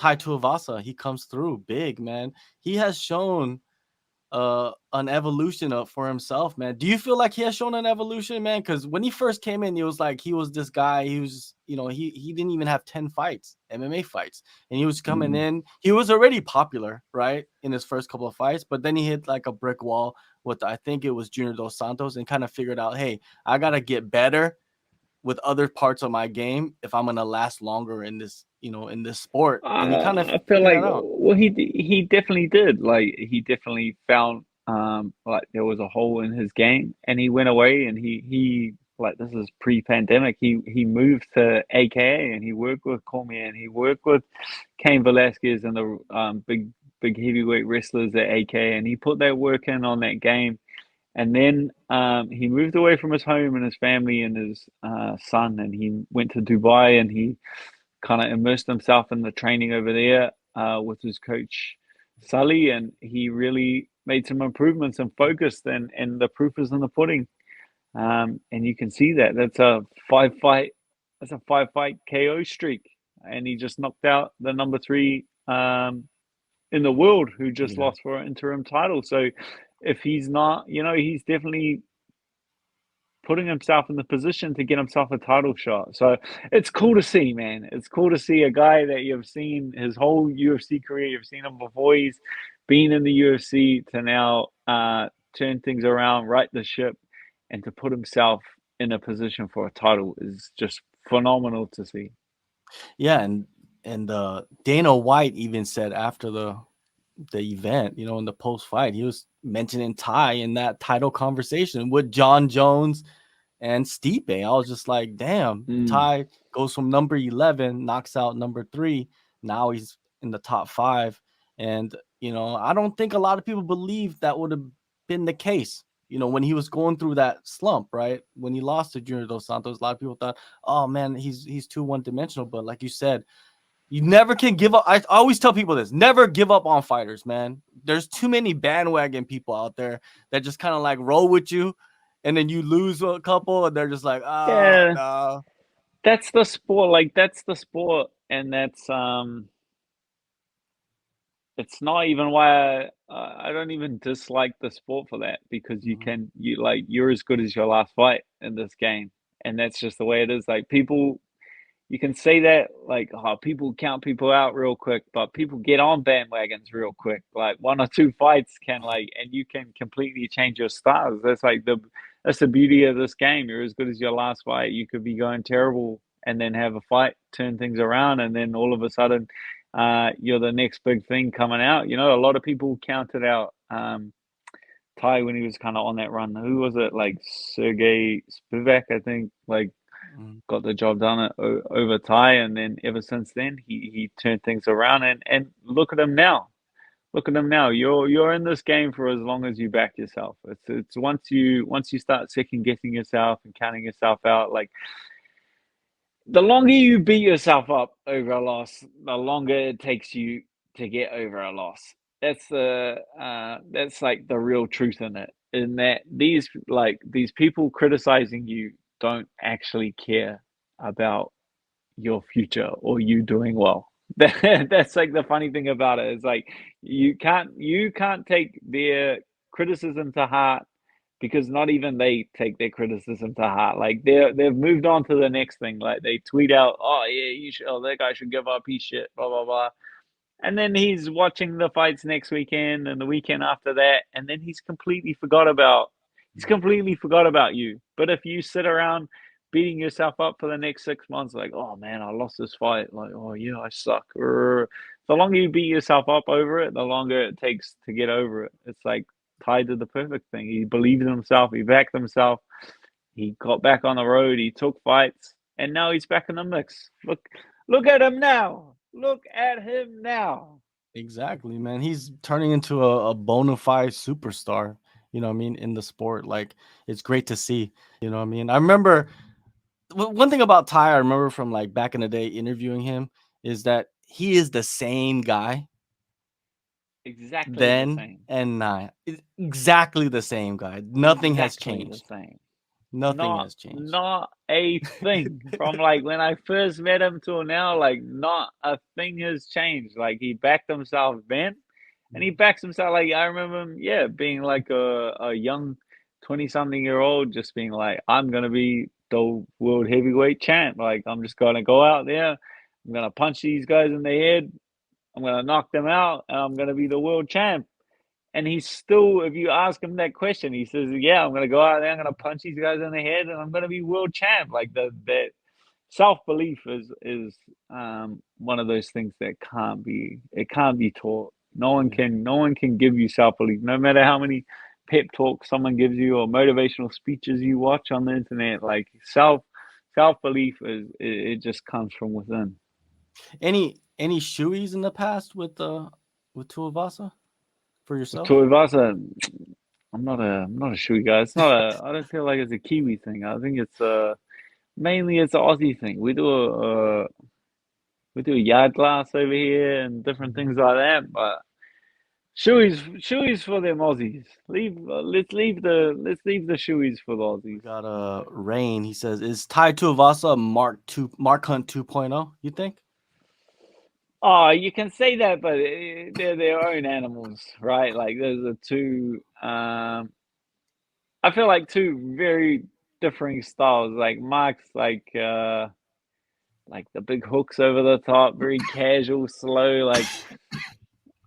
Tai Tuivasa, he comes through big, man. He has shown an evolution up for himself, man. Do you feel like he has shown an evolution, man? Because when he first came in, he was like he was this guy. He was, he didn't even have 10 fights, MMA fights, and he was coming in. He was already popular, right, in his first couple of fights, but then he hit like a brick wall with I think it was Junior Dos Santos, and kind of figured out, hey, I gotta get better with other parts of my game if I'm gonna last longer in this, in this sport. And he kind of I feel figured like that out. well he definitely did. Like he definitely found like there was a hole in his game and he went away and he like this is pre-pandemic. He moved to AKA and he worked with Cormier and he worked with Cain Velasquez and the big heavyweight wrestlers at AK and he put that work in on that game. And then he moved away from his home and his family and his son, and he went to Dubai and he kind of immersed himself in the training over there with his coach Sully, and he really made some improvements and focused, and the proof is in the pudding. And you can see that five fight that's a 5 fight KO streak, and he just knocked out the number three in the world who just Yeah. lost for an interim title. So if he's not, he's definitely putting himself in the position to get himself a title shot. So it's cool to see, man. It's cool to see a guy that you've seen his whole UFC career. You've seen him before he's been in the UFC to now turn things around, right the ship, and to put himself in a position for a title is just phenomenal to see. Yeah, and Dana White even said after the event, in the post fight, he was mentioning Tai in that title conversation with John Jones and Stipe. I was just like, damn, Mm. Tai goes from number 11, knocks out number 3. Now he's in the top 5. And, I don't think a lot of people believe that would have been the case. When he was going through that slump, right? When he lost to Junior Dos Santos, a lot of people thought, oh man, he's too one-dimensional. But like you said, you never can give up. I always tell people this: never give up on fighters, man. There's too many bandwagon people out there that just kind of like roll with you, and then you lose a couple, and they're just like, oh Yeah, no. that's the sport. Like that's the sport, and that's it's not even why I don't even dislike the sport for that because Mhm. you're as good as your last fight in this game, and that's just the way it is. Like people, you can say that like people count people out real quick, but people get on bandwagons real quick. Like one or two fights can and you can completely change your styles. That's the beauty of this game. You're as good as your last fight. You could be going terrible and then have a fight, turn things around, and then all of a sudden, you're the next big thing coming out. A lot of people counted out Tai when he was kind of on that run. Who was it? Like Sergey Spivak, I think. Like Mhm. got the job done over Tai, and then ever since then he turned things around and look at him now. Look at him now. You're in this game for as long as you back yourself. It's once you start second guessing yourself and counting yourself out, like the longer you beat yourself up over a loss, the longer it takes you to get over a loss. That's like the real truth in it. In that these people criticizing you don't actually care about your future or you doing well. That's like the funny thing about it. It's like you can't take their criticism to heart because not even they take their criticism to heart. Like they've moved on to the next thing. Like they tweet out, "Oh yeah, that guy should give up. He's shit." Blah blah blah. And then he's watching the fights next weekend and the weekend after that, and then he's completely forgot about you. But if you sit around beating yourself up for the next 6 months, like, oh man, I lost this fight, like, oh yeah, I suck. The longer you beat yourself up over it, the longer it takes to get over it. It's like Ty did the perfect thing. He believed in himself, he backed himself, he got back on the road, he took fights, and now he's back in the mix. Look at him now. Look at him now. Exactly, man. He's turning into a bona fide superstar. What I mean, in the sport, like it's great to see. What I mean. I remember one thing about Ty. I remember from like back in the day interviewing him is that he is the same guy Exactly the then same. and now. Exactly the same guy. Nothing has Exactly the changed. same. Nothing has changed. Not a thing from like when I first met him till now. Like not a thing has changed. Like he backed himself then, and he backs himself. Like I remember him, yeah, being like a young 20-something-year-old, just being like, I'm gonna be the world heavyweight champ. Like I'm just gonna go out there, I'm gonna punch these guys in the head, I'm gonna knock them out, and I'm gonna be the world champ. And he's still, if you ask him that question, he says, "Yeah, I'm gonna go out there, I'm gonna punch these guys in the head, and I'm gonna be world champ." Like that self belief is one of those things that can't be taught. No one can give you self belief, no matter how many pep talks someone gives you or motivational speeches you watch on the internet. Like self belief it just comes from within. Any shoeies in the past with Tuivasa for yourself? Tuivasa, I'm not a shoe guy. It's not a. I don't feel like it's a Kiwi thing. I think it's mainly it's an Aussie thing. We do a yard glass over here and different Mhm. things like that. But shoeies for them Aussies. Let's leave the shoeies for the We Aussies. got Rain. He says, "Is Tai Tuivasa Mark Hunt 2.0? You think?" Oh, you can say that, but they're their own animals, right? Like those are two. I feel like two very differing styles. Like Mark's like the big hooks over the top, very casual, slow. Like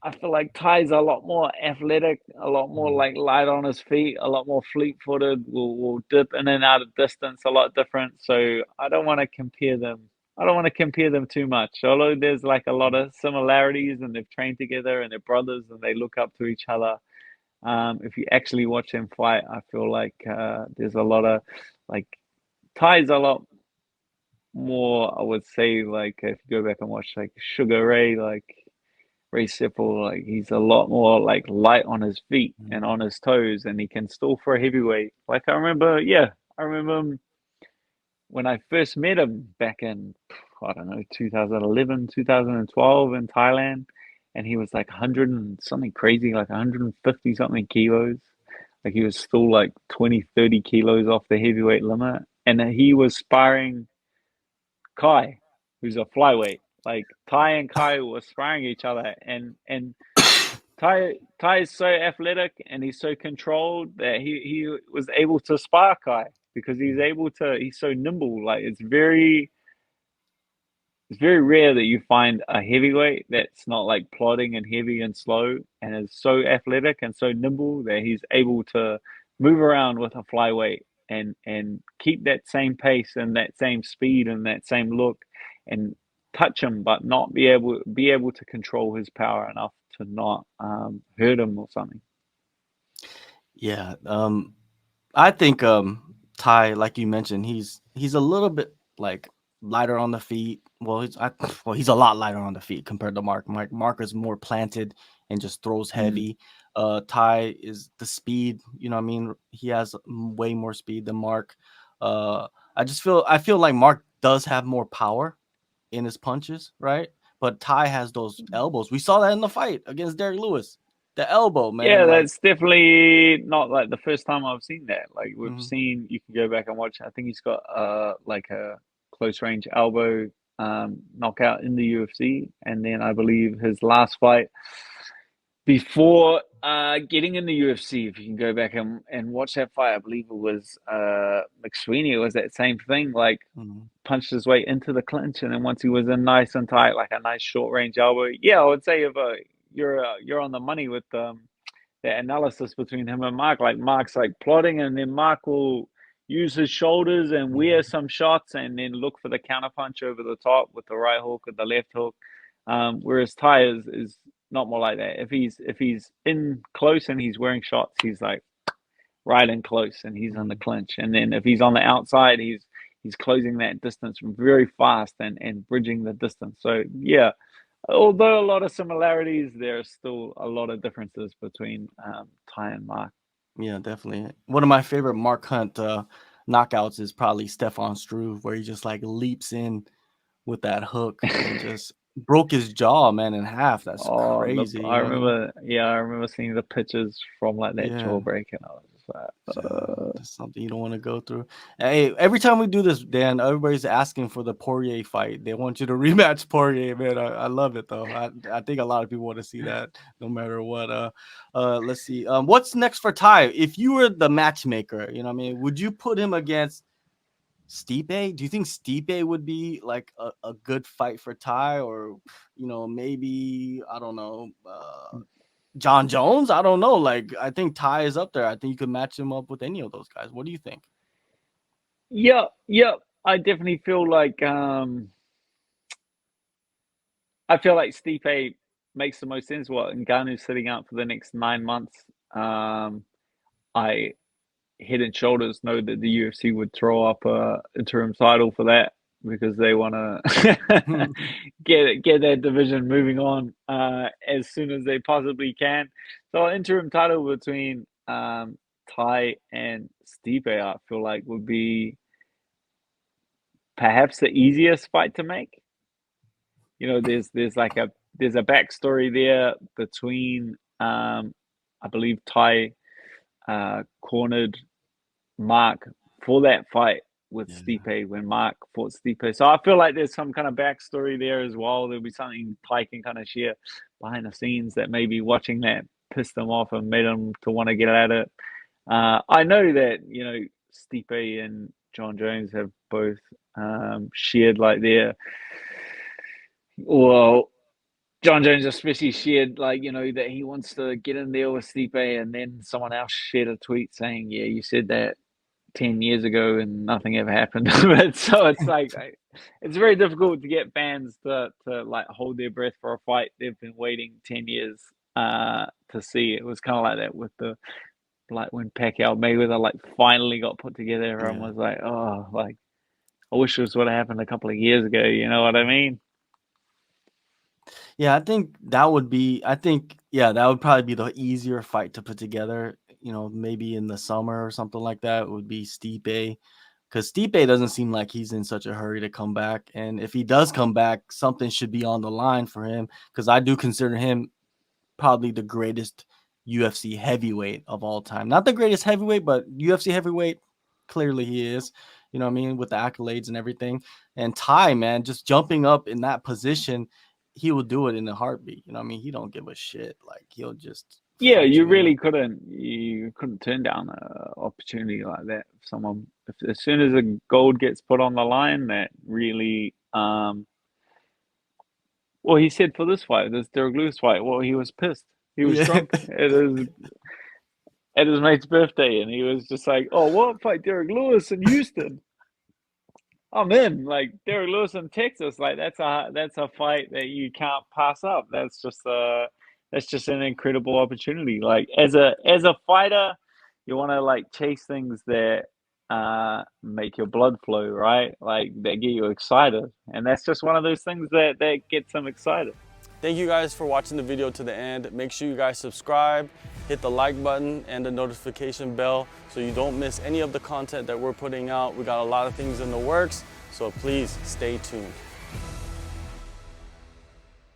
I feel like Ty's a lot more athletic, a lot more Mhm. like light on his feet, a lot more fleet-footed. Will dip in and out of distance a lot different. So I don't want to compare them. I don't want to compare them too much. Although there's like a lot of similarities and they've trained together and they're brothers and they look up to each other. If you actually watch them fight, I feel like there's a lot of like Ty's a lot more, I would say, like if you go back and watch like Sugar Ray, like Ray Sipple, like he's a lot more like light on his feet and Mhm. on his toes, and he can still for a heavyweight. Like I remember, yeah, I remember him when I first met him back in, I don't know, 2011, 2012 in Thailand, and he was like 100 and something crazy, like 150 something kilos. Like he was still like 20, 30 kilos off the heavyweight limit. And he was sparring Kai, who's a flyweight. Like Tai and Kai were sparring each other, and Tai is so athletic and he's so controlled that he was able to spar Kai because he's so nimble. Like it's very rare that you find a heavyweight that's not like plodding and heavy and slow and is so athletic and so nimble that he's able to move around with a flyweight and keep that same pace and that same speed and that same look and touch him but not be able to control his power enough to not hurt him or something. Yeah. I think Ty, like you mentioned, he's a little bit like lighter on the feet. Well, he's a lot lighter on the feet compared to Mark. Mark is more planted and just throws Mm. heavy. Ty is the speed. You know, what I mean, he has way more speed than Mark. I feel like Mark does have more power in his punches, right? But Ty has those elbows. We saw that in the fight against Derek Lewis. The elbow, Yeah, man. Like, that's definitely not like the first time I've seen that. Like we've mhm, seen, you can go back and watch. I think he's got like a close range elbow knockout in the UFC, and then I believe his last fight before getting in the UFC, if you can go back and watch that fight, I believe it was McSweeney. It was that same thing, like mhm, punched his way into the clinch, and then once he was in nice and tight, like a nice short range elbow. Yeah, I would say if you're on the money with the analysis between him and Mark. Like Mark's like plotting, and then Mark will use his shoulders and wear mhm. some shots, and then look for the counter punch over the top with the right hook or the left hook. Whereas Ty is not more like that. If he's in close and he's wearing shots, he's like right in close and he's on the Mhm. clinch. And then if he's on the outside, he's closing that distance very fast and bridging the distance. So yeah, although a lot of similarities, there are still a lot of differences between Ty and Mark. Yeah, definitely. One of my favorite Mark Hunt knockouts is probably Stefan Struve, where he just like leaps in with that hook and just broke his jaw, man, in half. That's Oh, crazy. You I know what I mean? remember. Yeah, I remember seeing the pictures from like that Yeah. jawbreak, and I was That's something you don't want to go through. Hey, every time we do this, Dan, everybody's asking for the Poirier fight. They want you to rematch Poirier, man. I love it though. I think a lot of people want to see that, no matter what. Let's see. What's next for Tai? If you were the matchmaker, you know what I mean, would you put him against Stipe? Do you think Stipe would be like a good fight for Tai, or maybe I don't know, John Jones? I don't know. Like, I think Tai is up there. I think you could match him up with any of those guys. What do you think? Yep, yep. I definitely feel like Stipe makes the most sense. Ngannou's sitting out for the next 9 months. I head and shoulders know that the UFC would throw up a interim title for that because they want to get that division moving on as soon as they possibly can. So an interim title between Tai and Stipe, I feel like would be perhaps the easiest fight to make. There's a backstory there between I believe Tai cornered Mark for that fight with Stipe when Mark fought Stipe. So I feel like there's some kind of backstory there as well. There'll be something Tai can kind of share behind the scenes that maybe watching that pissed them off and made them to want to get at it. I know that, Stipe and John Jones have both shared John Jones especially shared that he wants to get in there with Stipe, and then someone else shared a tweet saying, yeah, you said that 10 years ago and nothing ever happened. So it's like it's very difficult to get fans to like hold their breath for a fight they've been waiting 10 years to see. It was kind of like that with when Pacquiao Mayweather finally got put together. Everyone was like, oh, I wish this would have happened a couple of years ago. You know what I mean? Yeah, I think that would probably be the easier fight to put together. Maybe in the summer or something like that. It would be Stipe, because Stipe doesn't seem like he's in such a hurry to come back. And if he does come back, something should be on the line for him, because I do consider him probably the greatest UFC heavyweight of all time. Not the greatest heavyweight, but UFC heavyweight, clearly he is. You know what I mean? With the accolades and everything. And Tai, man, just jumping up in that position, he will do it in a heartbeat. You know what I mean? He don't give a shit. Like, he'll just Yeah, fight you you really couldn't turn down an opportunity like that. As soon as the gold gets put on the line, that really well, he said for this Derek Lewis fight, well, he was pissed. He was drunk at his mate's birthday, and he was just like, "Oh, what fight Derek Lewis in Houston? I'm in." Like Derek Lewis in Texas, like that's a fight that you can't pass up. That's just an incredible opportunity. Like as a fighter, you want to chase things that make your blood flow, right? Like that get you excited, and that's just one of those things that gets them excited. Thank you guys for watching the video to the end. Make sure you guys subscribe, hit the like button and the notification bell so you don't miss any of the content that we're putting out. We got a lot of things in the works, so please stay tuned.